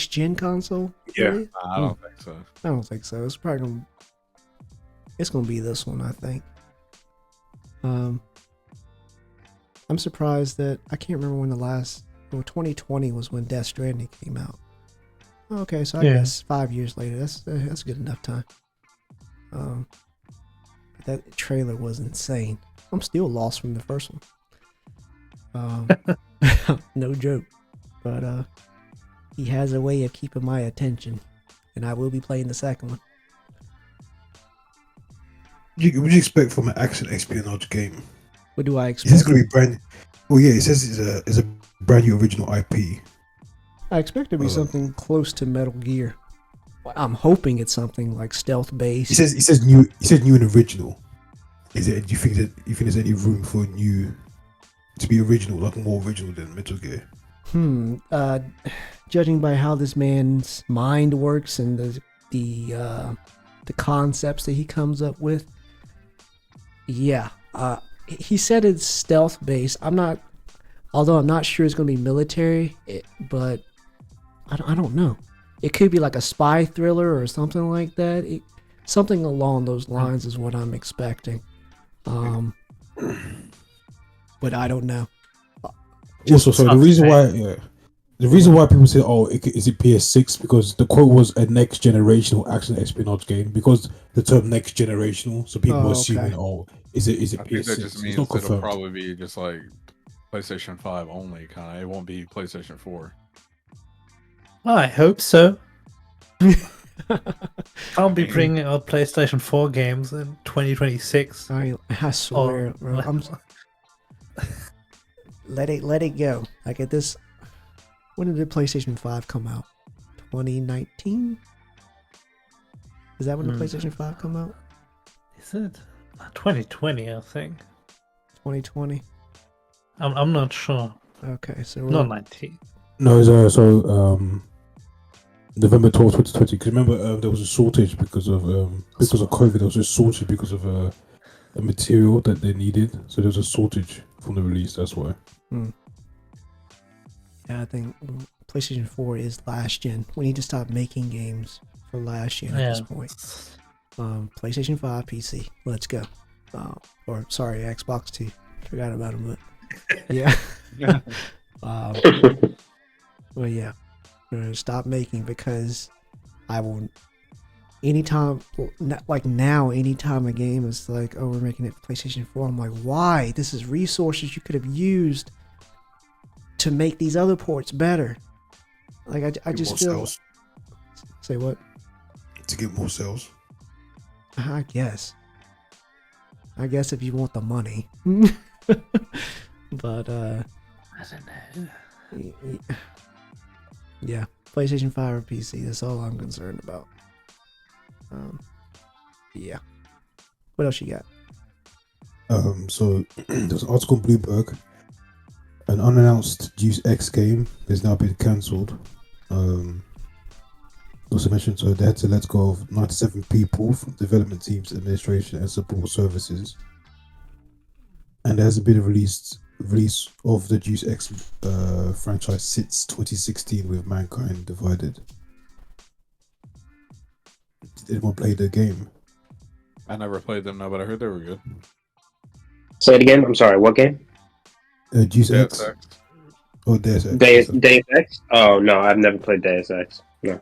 gen console. Yeah, really? I don't think so. I don't think so. It's probably gonna be this one, I think. I'm surprised that I can't remember when 2020 was when Death Stranding came out. Okay, so I guess 5 years later. That's good enough time. That trailer was insane. I'm still lost from the first one. No joke. But he has a way of keeping my attention, and I will be playing the second one. What do you expect from an action espionage game? What do I It expect? says it's going to be brand. Well, yeah, it says it's a brand new original IP. I expect it to be something close to Metal Gear. I'm hoping it's something like stealth based. He says new. He says new and original. Is it? Do you think there's any room for new to be original, like more original than Metal Gear? Judging by how this man's mind works and the concepts that he comes up with, yeah. He said it's stealth based. Although I'm not sure it's going to be military, but I don't know. It could be like a spy thriller or something like that. Something along those lines is what I'm expecting. But I don't know. Also, so the reason why people say, "Oh, is it PS6?" because the quote was a next generational action espionage game. Because the term "next generational," so people are assuming, "Oh, is it I think PS6?" that just It's means not it'll confirmed. probably be just like PlayStation 5 only kind of. It won't be PlayStation 4. I hope so. Can't be bringing out PlayStation 4 games in 2026. I swear, bro. let it go. Like at this, when did the PlayStation 5 come out? 2019? Is that when the PlayStation 5 come out? Is it 2020? I think. 2020. I'm not sure. Okay, so Not 19. No, November 12th, 2020. Because remember, there was a shortage because of COVID. There was a shortage because of a material that they needed. So there was a shortage from the release. That's why. Yeah, I think PlayStation 4 is last gen. We need to stop making games for last gen at this point. PlayStation 5, PC. Let's go. Or sorry, Xbox 2. Forgot about him, but yeah. Well, yeah. We're gonna stop making because I will. Anytime, like now, anytime a game is like, oh, we're making it for PlayStation 4, I'm like, why? This is resources you could have used to make these other ports better. Like I just feel. Sales. Say what? To get more sales. I guess if you want the money. But I don't know. Yeah, PlayStation 5 or PC. That's all I'm concerned about. Yeah. What else you got? So there's an article on Bloomberg. An unannounced Deus Ex game has now been cancelled. Also mentioned, so they had to let go of 97 people from development teams, administration, and support services. And there hasn't been a release of the Deus Ex franchise since 2016, with Mankind Divided. Did anyone play the game? I never played them, no, but I heard they were good. Say it again. I'm sorry. What game? Deus Ex. Deus Ex. Oh, Deus Ex. Deus Ex? Oh no, I've never played Deus Ex. No.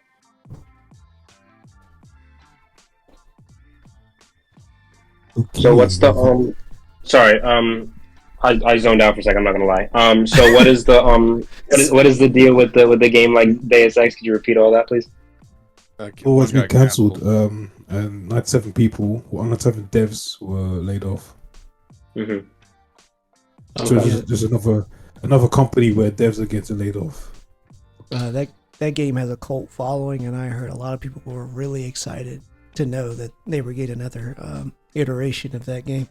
Okay. So what's the Sorry, I zoned out for a second. I'm not gonna lie. So what is the what is the deal with the game like Deus Ex? Could you repeat all that, please? Oh, it's been cancelled. And 97 people, 97 devs were laid off. Mm-hmm. So there's another company where devs are getting laid off. That game has a cult following, and I heard a lot of people were really excited to know that they were getting another iteration of that game.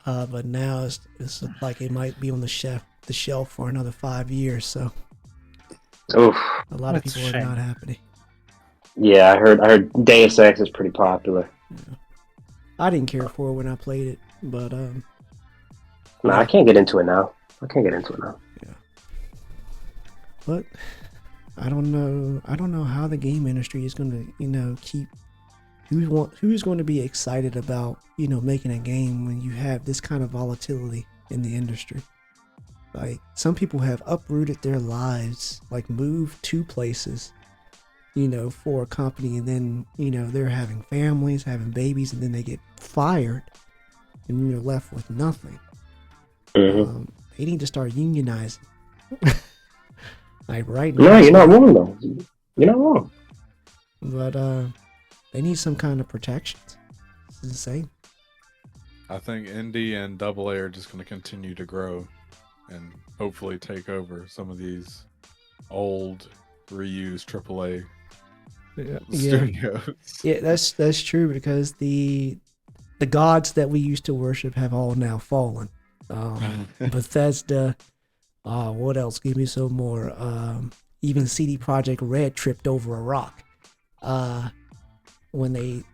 But now it's like it might be on the shelf for another 5 years. So Oof. a lot of people are not happy. Yeah, I heard Deus Ex is pretty popular. Yeah. I didn't care for it when I played it, but No, I can't get into it now. Yeah. But I don't know how the game industry is going to, keep who's going to be excited about, making a game when you have this kind of volatility in the industry. Like, some people have uprooted their lives, like moved to places, for a company, and then, they're having families, having babies, and then they get fired and you're left with nothing. Mm-hmm. They need to start unionizing. Like right now. No, you're not wrong though. You're not wrong. But they need some kind of protections. It's insane. I think indie and AA are just going to continue to grow and hopefully take over some of these old reused AAA studios. Yeah, that's true, because the gods that we used to worship have all now fallen. Bethesda. What else? Give me some more. Even CD Projekt Red tripped over a rock. When it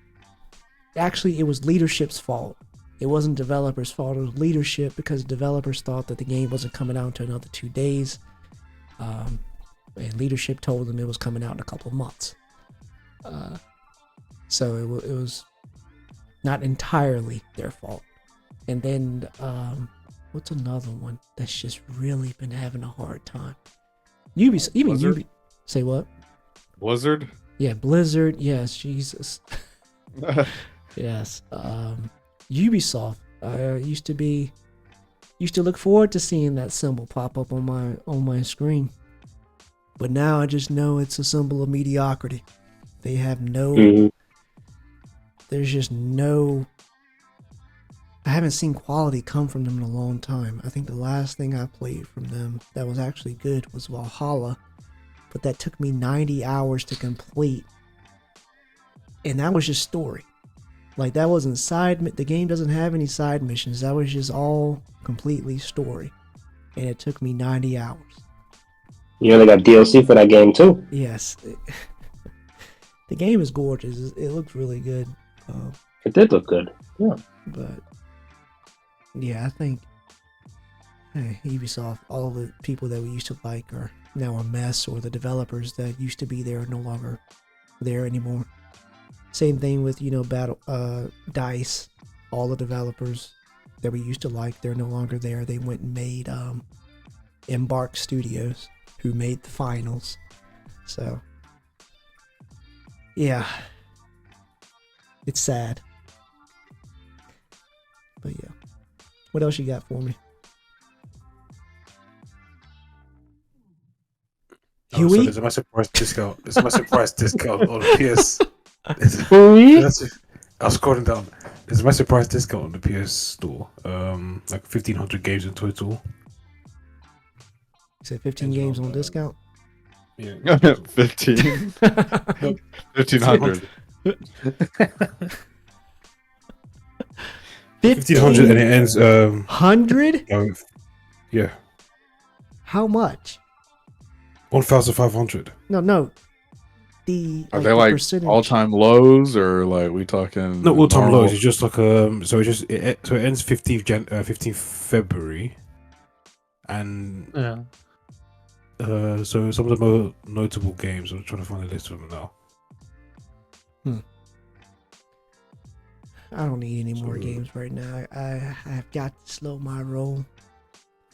was leadership's fault. It wasn't developers' fault. It was leadership, because developers thought that the game wasn't coming out until another 2 days. And leadership told them it was coming out in a couple of months. So it was not entirely their fault. And then what's another one that's just really been having a hard time? Blizzard? Say what? Blizzard? Yeah, Blizzard. Yes, Jesus. Yes. Ubisoft. I used to look forward to seeing that symbol pop up on my screen, but now I just know it's a symbol of mediocrity. They have no. Mm-hmm. There's just no I haven't seen quality come from them in a long time. I think the last thing I played from them that was actually good was Valhalla, but that took me 90 hours to complete. And that was just story. Like, that wasn't the game doesn't have any side missions. That was just all completely story. And it took me 90 hours. You know they got DLC for that game too. Yes. The game is gorgeous. It looks really good. It did look good. Yeah. But yeah, I think Ubisoft, all the people that we used to like are now a mess, or the developers that used to be there are no longer there anymore. Same thing with, DICE. All the developers that we used to like, they're no longer there. They went and made Embark Studios, who made the finals. So yeah, it's sad. But yeah, what else you got for me? So Huey? there's a massive price discount. There's a massive price discount on PS. I was scrolling down. There's a massive price discount on the PS Store. Like 1,500 games in total. You said 15 games on discount? Yeah. 15. 1,500. 1,500 and it ends. 100? Yeah. How much? 1,500. No. Are they the like percentage. all-time lows, or like we talking? No, all time normal? lows. It's just like So it ends 15th February, and Yeah. so some of the more notable games. I'm trying to find a list of them now. I don't need any more So- games right now. I've got to slow my roll.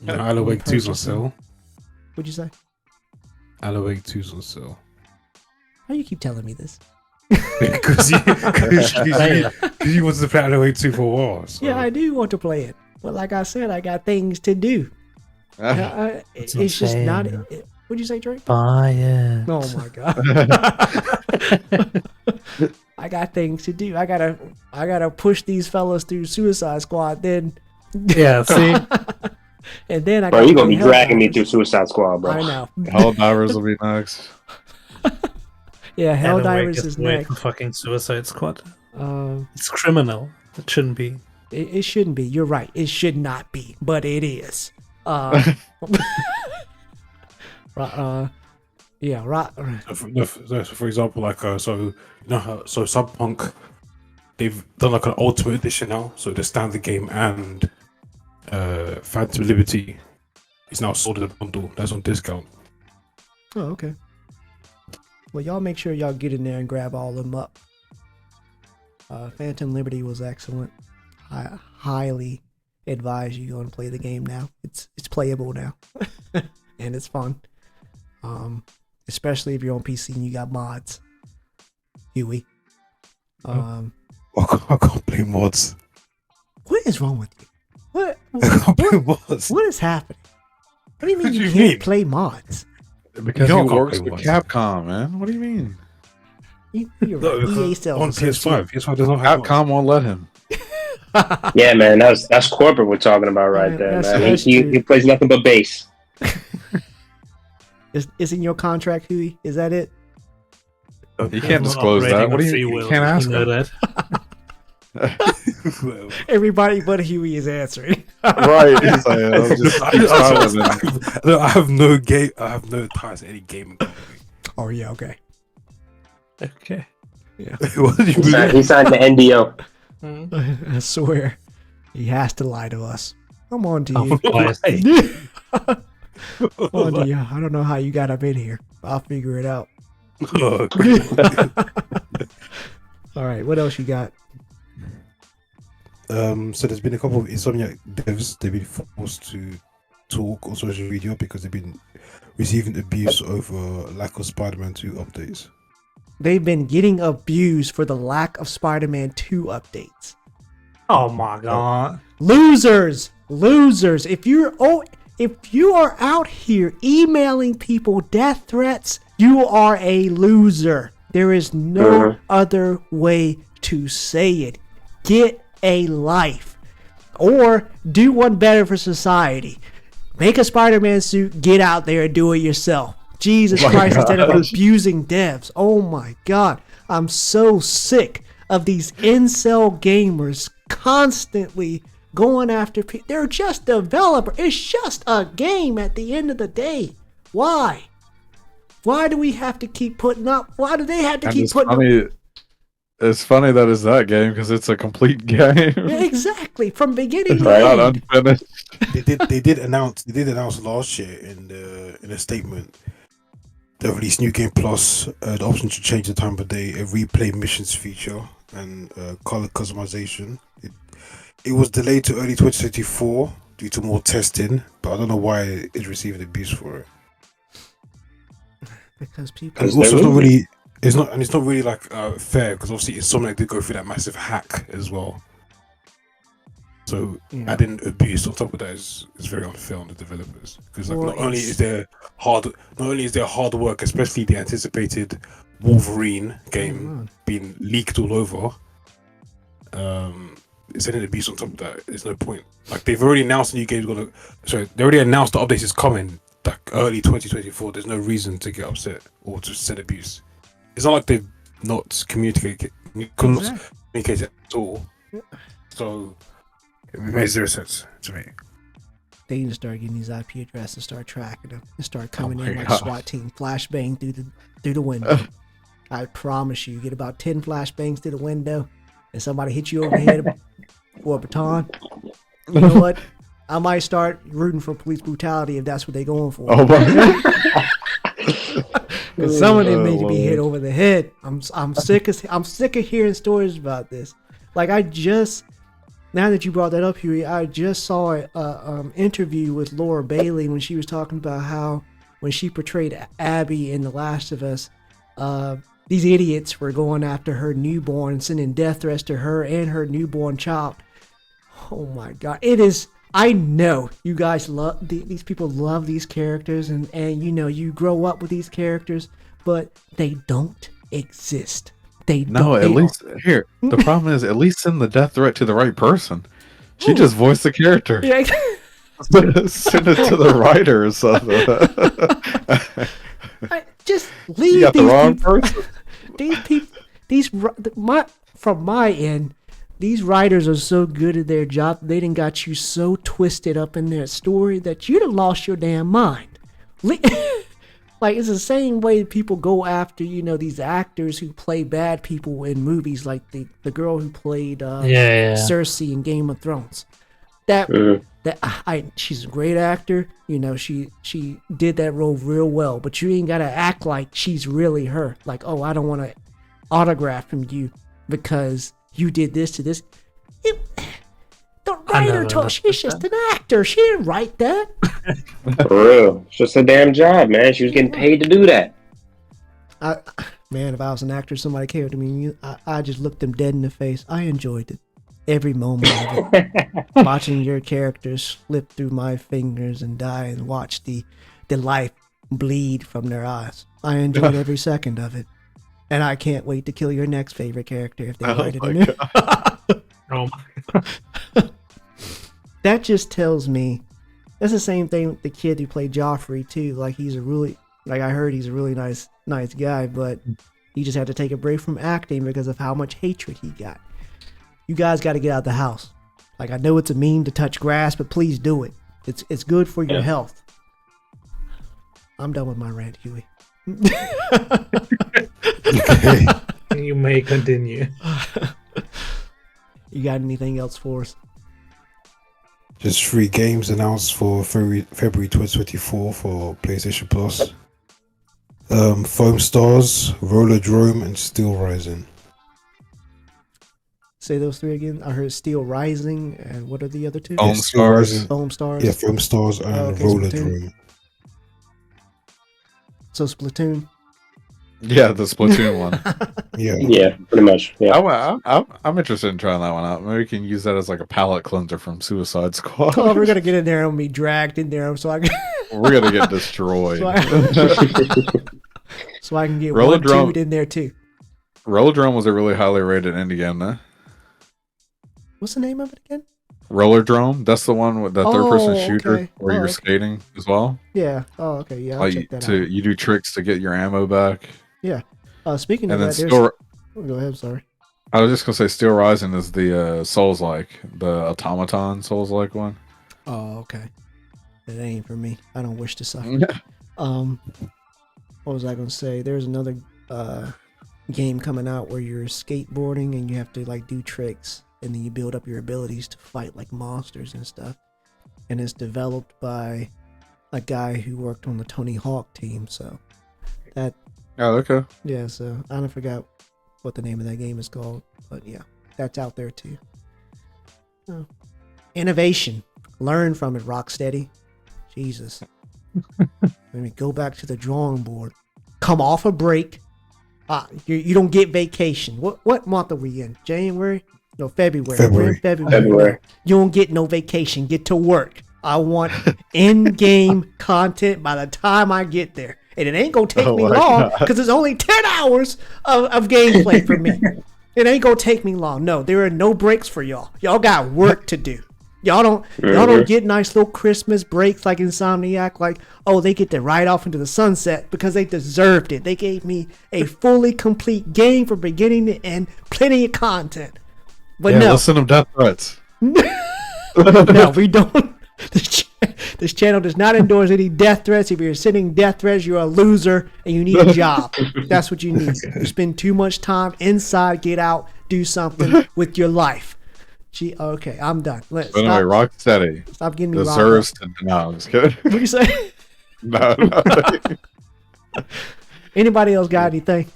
Alan Wake 2's on Purchasing. sale. What'd you say? Alan Wake 2's on sale. How you keep telling me this? Because you wanted to play Alan Wake 2 for a while. So. Yeah, I do want to play it. But like I said, I got things to do. It's just not. What'd you say, Drake? Buy it. Oh my god. I got things to do. I gotta push these fellas through Suicide Squad. Then Yeah, see? and then I. Bro, gotta you gonna be play dragging me Helldivers. through Suicide Squad, bro. I know. Helldivers will be next. Yeah, Alan Wake Helldivers gets is away next. from fucking Suicide Squad. Um, It's criminal. It shouldn't be. it shouldn't be. You're right. It should not be, but it is. Yeah, right. So for example, like so Cyberpunk, they've done like an Ultimate Edition now. So the standard game and Phantom Liberty is now sold in a bundle. That's on discount. Oh, okay. Well, y'all make sure y'all get in there and grab all of them up. Phantom Liberty was excellent. I highly advise you go and play the game now. It's playable now, and it's fun. Especially if you're on PC and you got mods. Huey. I can't play mods. What is wrong with you? What? I can't play mods. What is happening? What do you mean What do you you can't mean? play mods? Because You he can't works play with mods. Capcom, man. What do you mean? You're No, right. EA because sells on associate. PS5 does not have mods. Capcom won't let him. Yeah, man, that's corporate we're talking about right Yeah, there, that's- man. that's He true. plays nothing but bass. Is in your contract, Huey? Is that it? You can't I'm not disclose that. operating What do on you? free You will, can't ask know him. that. Everybody but Huey is answering. Right. He's like, I'll just keep silent. I have no game. I have no ties to any gaming company. Oh yeah, okay. Okay. What did you He believe? signed the NDO. I swear, he has to lie to us. I'm on to you. Biased. On to you. I don't know how you got up in here. I'll figure it out. Oh, All right, what else you got? so there's been a couple of Insomniac devs. They've been forced to talk on social media because they've been receiving abuse over lack of Spider-Man 2 updates. They've been getting abused for the lack of Spider-Man 2 updates. Oh my god. Losers. If you are out here emailing people death threats, you are a loser. There is no other way to say it. Get a life. Or do one better for society. Make a Spider-Man suit, get out there and do it yourself. Jesus Christ, instead of abusing devs. Oh my God. I'm so sick of these incel gamers constantly going after people. They're just developers. It's just a game at the end of the day. Why? Why do we have to keep putting up? Why do they have to keep putting up? It's funny that it's that game because it's a complete game. Yeah, exactly, from beginning to Not end. unfinished. They did announce last year in a statement. They released New Game Plus, the option to change the time of day, a replay missions feature, and color customization. It was delayed to early 2024 due to more testing, but I don't know why it received abuse for it. Because people. And also, it's not really. It's not really like fair because obviously Insomniac did go through that massive hack as well. So adding abuse on top of that is very unfair on the developers because like, not only is there hard work, especially the anticipated Wolverine game being leaked all over. Sending abuse on top of that, there's no point. Like they've already announced the new game's gonna. Sorry, they already announced the update is coming like early 2024. There's no reason to get upset or to send abuse. It's not like they've not communicated at all. So it makes zero sense to me. They need to start getting these IP addresses and start tracking them and start coming in like SWAT team, flashbang through the window. I promise you, get about 10 flashbangs through the window and somebody hit you over the head with a baton. You know what? I might start rooting for police brutality if that's what they're going for. Oh my. Because some of them need to be hit over the head. I'm sick of hearing stories about this. Like now that you brought that up, Huey, I just saw an interview with Laura Bailey when she was talking about how when she portrayed Abby in The Last of Us, these idiots were going after her newborn, sending death threats to her and her newborn child. Oh my God, it is. I know you guys love these people love these characters and you grow up with these characters, but they don't exist. The problem is at least send the death threat to the right person. She just voiced the character. Yeah. Send it to the writers. Just leave. You got the wrong person. From my end, these writers are so good at their job. They done got you so twisted up in their story that you done lost your damn mind. Like, it's the same way people go after, these actors who play bad people in movies, like the girl who played Cersei in Game of Thrones. She's a great actor. She did that role real well, but you ain't gotta act like she's really her. Like, oh, I don't want to autograph from you because you did this to this. The writer told she's just an actor. She didn't write that. For real. It's just a damn job, man. She was getting paid to do that. Man, if I was an actor, somebody came to me, I just looked them dead in the face. I enjoyed it. Every moment of it. Watching your characters slip through my fingers and die and watch the life bleed from their eyes. I enjoyed every second of it. And I can't wait to kill your next favorite character if they write it in there. Oh my God. That just tells me that's the same thing with the kid who played Joffrey too. Like I heard he's a really nice guy, but he just had to take a break from acting because of how much hatred he got. You guys got to get out of the house. Like, I know it's a meme to touch grass, but please do it. It's good for your health. I'm done with my rant, Huey. You may continue. You got anything else for us? Just 3 games announced for February 2024 for PlayStation Plus. Foam Stars, Rollerdrome, and Steel Rising. Say those 3 again. I heard Steel Rising, and what are the other 2? Foam Stars. Foam Stars. Yeah, Foam Stars and Rollerdrome. So Splatoon. Yeah, the Splatoon one. Yeah, pretty much. Yeah. I'm interested in trying that one out. Maybe we can use that as like a palate cleanser from Suicide Squad. Oh, we're gonna get in there and be dragged in there, so we're gonna get destroyed. So I can get one in there too. Rollerdrome was a really highly rated indie game, though. What's the name of it again? Roller Drome. That's the one with the third-person shooter okay. where you're skating as well. Yeah. Oh, okay. Yeah, I'll check that out. You do tricks to get your ammo back. Yeah. Speaking of And then that, Steel, go ahead. I'm sorry. I was just gonna say Steel Rising is the Souls-like, the automaton Souls-like one. Oh, okay. That ain't for me. I don't wish to suffer. What was I gonna say? There's another game coming out where you're skateboarding and you have to like do tricks, and then you build up your abilities to fight like monsters and stuff. And it's developed by a guy who worked on the Tony Hawk team. So that. Oh, okay. Yeah. So I don't forgot what the name of that game is called, but yeah, that's out there too. Oh. Innovation. Learn from it, Rocksteady. Jesus. Let me go back to the drawing board. Come off a break. You don't get vacation. What month are we in? January? No, February. February. February. You don't get no vacation. Get to work. I want in-game content by the time I get there. And it ain't going to take me long because it's only 10 hours of gameplay for me. It ain't going to take me long. No, there are no breaks for y'all. Y'all got work to do. Y'all don't get nice little Christmas breaks like Insomniac. Like, oh, they get to ride off into the sunset because they deserved it. They gave me a fully complete game from beginning to end, plenty of content. But no, listen to death threats. No, we don't. This channel does not endorse any death threats. If you're sending death threats, you're a loser and you need a job. That's what you need. You spend too much time inside. Get out. Do something with your life. Okay, I'm done. But anyway, Rocksteady stop getting me deserves to. No, I'm just kidding. What do you say? No. Anybody else got anything?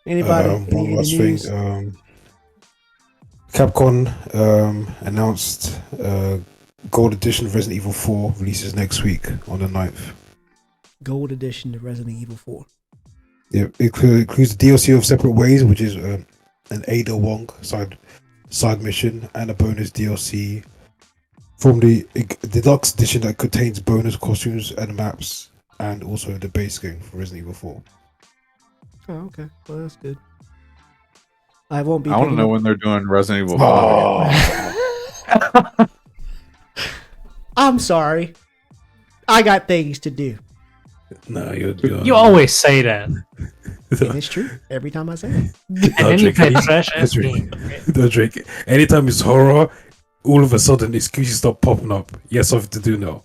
Anybody? One last thing. Capcom announced Gold Edition of Resident Evil 4 releases next week on the 9th. Gold Edition of Resident Evil 4. Yeah, it includes the DLC of Separate Ways, which is an Ada Wong side mission, and a bonus DLC from the deluxe edition that contains bonus costumes and maps, and also the base game for Resident Evil 4. Oh, okay. Well, that's good. I won't be. I want to know when they're doing Resident Evil 5. Oh. I'm sorry. I got things to do. No, you always say that. And it's true. Every time I say it. And then you play trash ass game. Don't drink it. Anytime it's horror, all of a sudden excuses start popping up. Yes, I have to do now.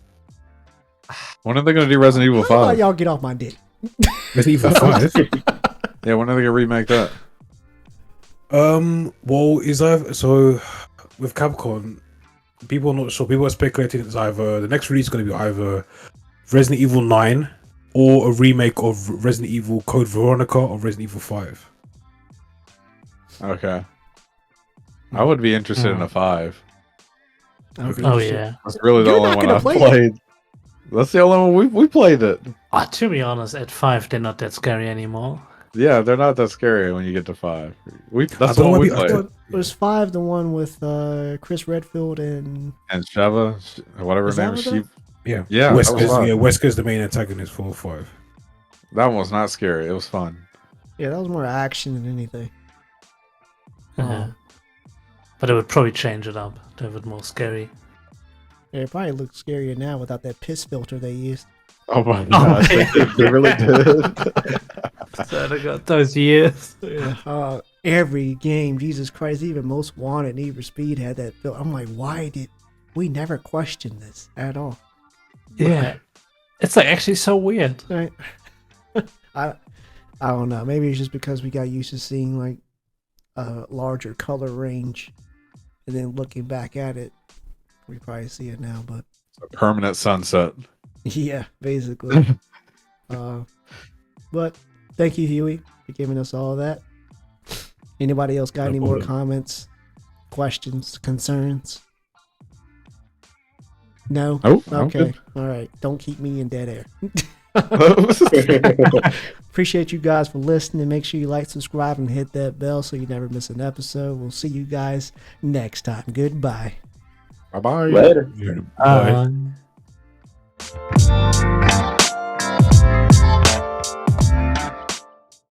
When are they going to do Resident Evil 5? How about y'all get off my dick? Resident Evil 5? Yeah, when are they going to remake that? Well, so with Capcom, people are not sure. People are speculating it's either the next release is going to be either Resident Evil 9 or a remake of Resident Evil Code Veronica or Resident Evil 5. Okay. I would be interested in a 5. Oh yeah, That's really the You're only not one gonna I've play played. That's the only one we played it. to be honest, at 5 they're not that scary anymore. Yeah, they're not that scary when you get to 5. That's the don't one we wanna be- played. Was 5 the one with Chris Redfield and And Sheva, whatever Is her that name is, what she. that- Yeah, Yeah, that was fun. Wesker's the main antagonist for 5. That one was not scary. It was fun. yeah, that was more action than anything. Yeah. But it would probably change it up to have it more scary. Yeah, it probably looks scarier now without that piss filter they used. Oh my god, they really did. So they got those years. Yeah. Every game, Jesus Christ, even Most Wanted, Need for Speed had that filter. I'm like, why did we never question this at all? Yeah. It's like actually so weird. Right? I don't know. Maybe it's just because we got used to seeing like a larger color range, and then looking back at it, we probably see it now. But A permanent sunset. yeah, basically. But thank you, Huey, for giving us all that. Anybody else got No any more problem. comments, questions, concerns? No? Oh, I'm Okay. good. All right. Don't keep me in dead air. Appreciate you guys for listening. Make sure you like, subscribe, and hit that bell so you never miss an episode. We'll see you guys next time. Goodbye. Bye bye. Later. Bye. Bye.